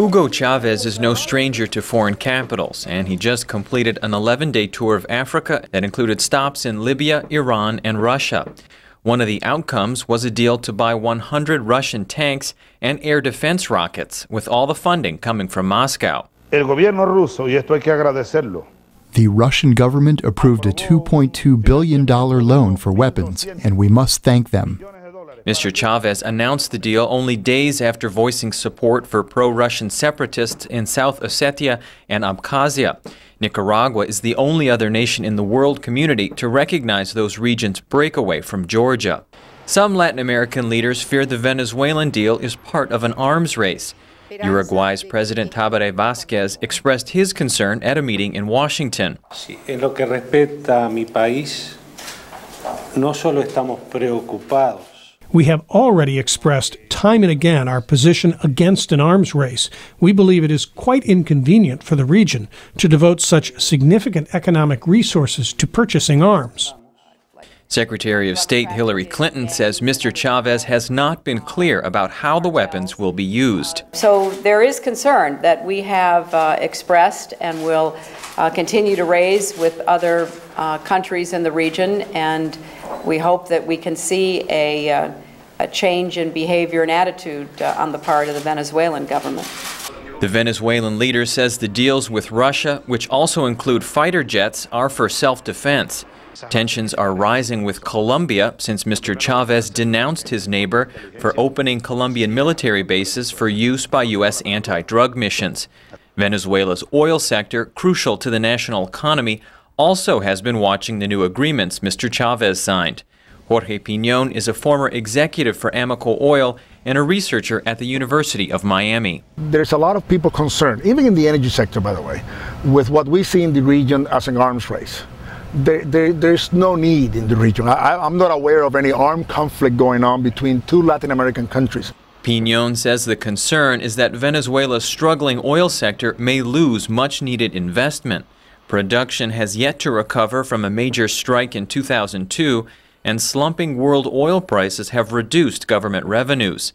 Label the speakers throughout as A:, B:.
A: Hugo Chavez is no stranger to foreign capitals, and he just completed an 11-day tour of Africa that included stops in Libya, Iran, and Russia. One of the outcomes was a deal to buy 100 Russian tanks and air defense rockets, with all the funding coming from Moscow.
B: El gobierno ruso, y esto hay que agradecerlo.
C: The Russian government approved a $2.2 billion loan for weapons, and we must thank them.
A: Mr. Chavez announced the deal only days after voicing support for pro-Russian separatists in South Ossetia and Abkhazia. Nicaragua is the only other nation in the world community to recognize those regions' breakaway from Georgia. Some Latin American leaders fear the Venezuelan deal is part of an arms race. Uruguay's President Chavez Vázquez expressed his concern at a meeting in Washington.
D: En lo que respecta a mi país, no solo estamos preocupados.
E: We have already expressed time and again our position against an arms race. We believe it is quite inconvenient for the region to devote such significant economic resources to purchasing arms.
A: Secretary of State Hillary Clinton says Mr. Chavez has not been clear about how the weapons will be used.
F: So there is concern that we have expressed and will continue to raise with other countries in the region, and we hope that we can see a change in behavior and attitude on the part of the Venezuelan government.
A: The Venezuelan leader says the deals with Russia, which also include fighter jets, are for self-defense. Tensions are rising with Colombia since Mr. Chavez denounced his neighbor for opening Colombian military bases for use by U.S. anti-drug missions. Venezuela's oil sector, crucial to the national economy, also has been watching the new agreements Mr. Chavez signed. Jorge Piñón is a former executive for Amoco Oil and a researcher at the University of Miami.
B: There's a lot of people concerned, even in the energy sector, by the way, with what we see in the region as an arms race. There's no need in the region. I'm not aware of any armed conflict going on between two Latin American countries.
A: Piñón says the concern is that Venezuela's struggling oil sector may lose much-needed investment. Production has yet to recover from a major strike in 2002, and slumping world oil prices have reduced government revenues.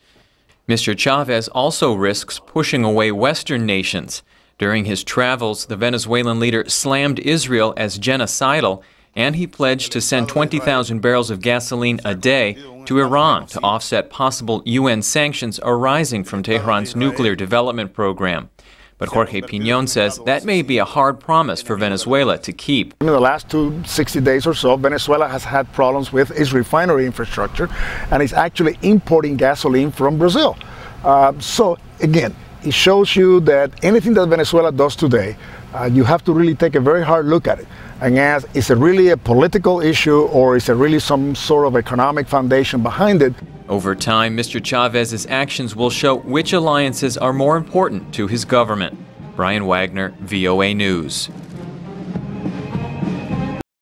A: Mr. Chavez also risks pushing away Western nations. During his travels, the Venezuelan leader slammed Israel as genocidal, and he pledged to send 20,000 barrels of gasoline a day to Iran to offset possible UN sanctions arising from Tehran's nuclear development program. But Jorge Piñón says that may be a hard promise for Venezuela to keep.
B: In the last 60 days or so, Venezuela has had problems with its refinery infrastructure, and is actually importing gasoline from Brazil. So again, it shows you that anything that Venezuela does today, you have to really take a very hard look at it and ask, is it really a political issue, or is there really some sort of economic foundation behind it?
A: Over time, Mr. Chavez's actions will show which alliances are more important to his government. Brian Wagner, VOA News.